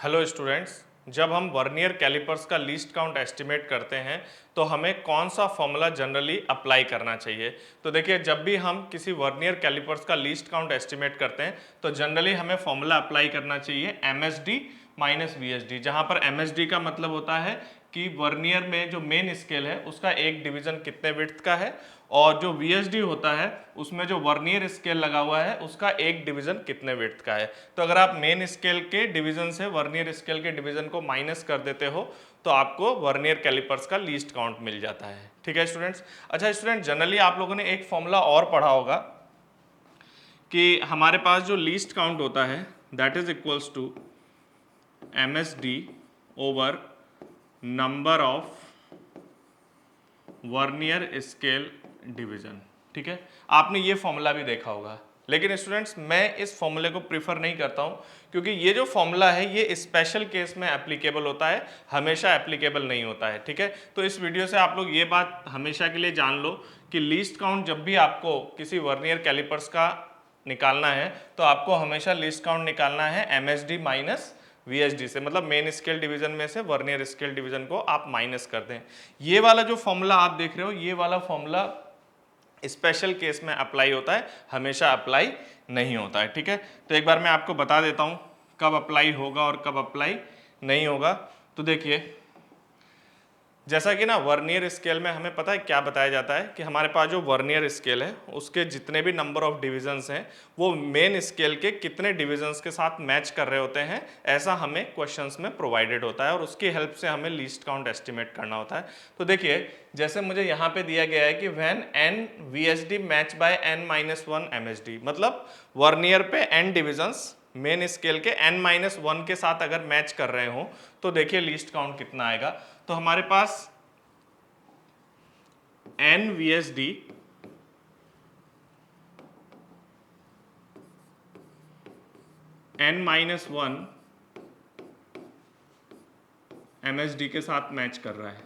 Hello students, जब हम vernier callipers का लीस्ट काउंट एस्टिमेट करते हैं तो हमें कौन सा फॉर्मूला जनरली अप्लाई करना चाहिए। तो देखिए, जब भी हम किसी वर्नियर कैलिपर्स का लीस्ट काउंट एस्टिमेट करते हैं तो जनरली हमें फॉर्मूला अप्लाई करना चाहिए MSD माइनस VSD, जहां पर MSD का मतलब होता है कि वर्नियर में जो मेन स्केल है उसका एक डिवीजन कितने विड्थ का है, और जो VSD होता है उसमें जो वर्नियर स्केल लगा हुआ है उसका एक डिवीजन कितने विड्थ का है। तो अगर आप मेन स्केल के डिवीजन से वर्नियर स्केल के डिवीजन को माइनस कर देते हो तो आपको वर्नियर कैलिपर्स का लीस्ट काउंट मिल जाता है। ठीक है स्टूडेंट्स। अच्छा स्टूडेंट, जनरली आप लोगों ने एक फॉर्मूला और पढ़ा होगा कि हमारे पास जो लीस्ट काउंट होता है that is equals to MSD over number of vernier scale division. ठीक है, आपने ये फॉर्मूला भी देखा होगा, लेकिन स्टूडेंट्स मैं इस फॉर्मूले को प्रीफर नहीं करता हूं क्योंकि ये जो फॉर्मूला है ये स्पेशल केस में एप्लीकेबल होता है, हमेशा एप्लीकेबल नहीं होता है। ठीक है, तो इस वीडियो से आप लोग ये बात हमेशा के लिए जान लो कि लीस्ट काउंट जब भी आपको किसी वर्नियर कैलिपर्स का निकालना है तो आपको हमेशा लीस्ट काउंट निकालना है MSD माइनस VSD से, मतलब मेन स्केल डिवीजन में से वर्नियर स्केल डिवीजन को आप माइनस कर दें। ये वाला जो फॉर्मूला आप देख रहे हो ये वाला फॉर्मूला स्पेशल केस में अप्लाई होता है, हमेशा अप्लाई नहीं होता है। ठीक है, तो एक बार मैं आपको बता देता हूं कब अप्लाई होगा और कब अप्लाई नहीं होगा। तो देखिए, जैसा कि ना वर्नियर स्केल में हमें पता है क्या बताया जाता है कि हमारे पास जो वर्नियर स्केल है उसके जितने भी नंबर ऑफ डिविजन्स हैं वो मेन स्केल के कितने डिविजन्स के साथ मैच कर रहे होते हैं, ऐसा हमें क्वेश्चंस में प्रोवाइडेड होता है और उसकी हेल्प से हमें लीस्ट काउंट एस्टिमेट करना होता है। तो देखिए, जैसे मुझे यहाँ पे दिया गया है कि when n VSD match by n-1 MSD, मतलब वर्नियर पे n डिविजन्स मेन स्केल के n-1 के साथ अगर मैच कर रहे हो तो देखिए लीस्ट काउंट कितना आएगा। तो हमारे पास n VSD n-1 MSD के साथ मैच कर रहा है।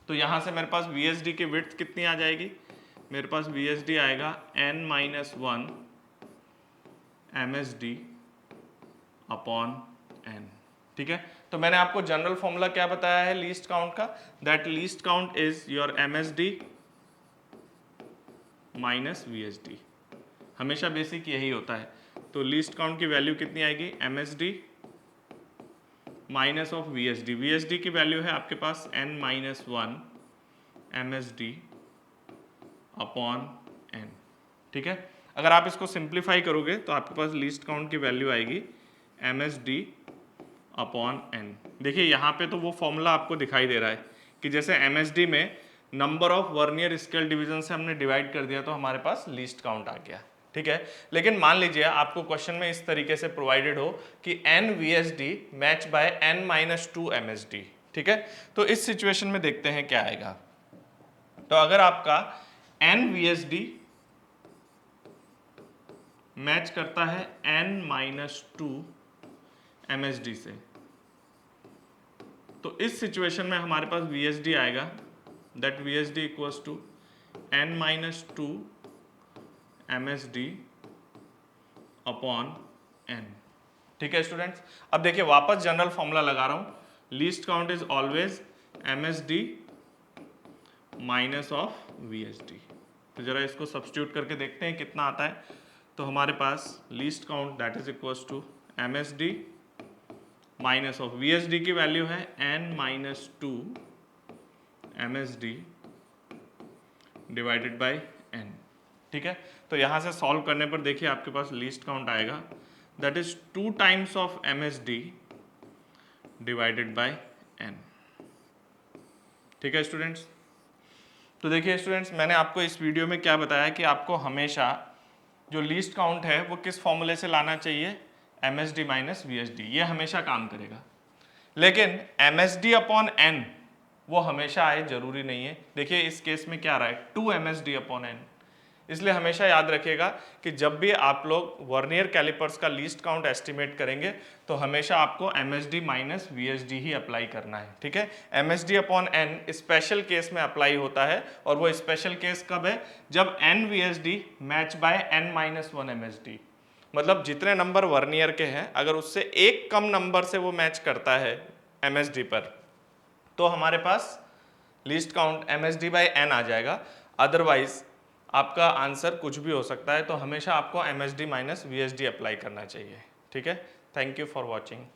तो यहां से मेरे पास VSD की विड्थ कितनी आ जाएगी, मेरे पास VSD आएगा n-1 MSD अपॉन n। ठीक है, तो मैंने आपको जनरल फॉर्मूला क्या बताया है लीस्ट काउंट का, that least count is your MSD minus VSD। हमेशा बेसिक यही होता है। तो लीस्ट काउंट की वैल्यू कितनी आएगी, MSD minus of VSD। VSD की वैल्यू है आपके पास n-1 MSD अपॉन n। ठीक है, अगर आप इसको सिंप्लीफाई करोगे तो आपके पास लीस्ट काउंट की वैल्यू आएगी MSD अपॉन n। देखिए यहाँ पे तो वो फॉर्मूला आपको दिखाई दे रहा है कि जैसे MSD में number of vernier scale division से हमने डिवाइड कर दिया तो हमारे पास लीस्ट काउंट आ गया। ठीक है, लेकिन मान लीजिए आपको क्वेश्चन में इस तरीके से प्रोवाइडेड हो कि n VSD match by n-2 MSD। ठीक है, तो इस सिचुएशन में देखते हैं क्या आएगा। तो अगर आपका n VSD मैच करता है n-2 MSD से, तो इस सिचुएशन में हमारे पास VSD आएगा, that VSD equals to n-2 MSD upon n। ठीक है स्टूडेंट्स, अब देखिए वापस जनरल फॉर्मूला लगा रहा हूं, least count is always MSD minus of VSD। तो जरा इसको सब्स्टिट्यूट करके देखते हैं कितना आता है। तो हमारे पास least count that is equals to MSD minus of VSD की वैल्यू है n-2 MSD divided by n। ठीक है, तो यहां से सॉल्व करने पर देखिए आपके पास लीस्ट काउंट आएगा that is 2 times of MSD divided by n। ठीक है स्टूडेंट्स, तो देखिए स्टूडेंट्स, मैंने आपको इस वीडियो में क्या बताया कि आपको हमेशा जो लीस्ट काउंट है वो किस फॉर्मूले से लाना चाहिए, MSD माइनस VSD, ये हमेशा काम करेगा। लेकिन MSD अपॉन n वो हमेशा आए जरूरी नहीं है। देखिए इस केस में क्या आ रहा है 2 MSD अपॉन n, इसलिए हमेशा याद रखिएगा कि जब भी आप लोग वर्नियर कैलिपर्स का लीस्ट काउंट एस्टिमेट करेंगे तो हमेशा आपको MSD माइनस VSD ही अप्लाई करना है। ठीक है, MSD upon n special case में अप्लाई होता है, और वो स्पेशल केस कब है, जब n VSD match by n-1 MSD। मतलब जितने नंबर वर्नियर के हैं अगर उससे एक कम नंबर से वो मैच करता है MSD पर, तो हमारे पास least count MSD by n आ जाएगा। अदरवाइज आपका आंसर कुछ भी हो सकता है, तो हमेशा आपको MSD माइनस VSD अप्लाई करना चाहिए। ठीक है, थैंक यू फॉर वॉचिंग।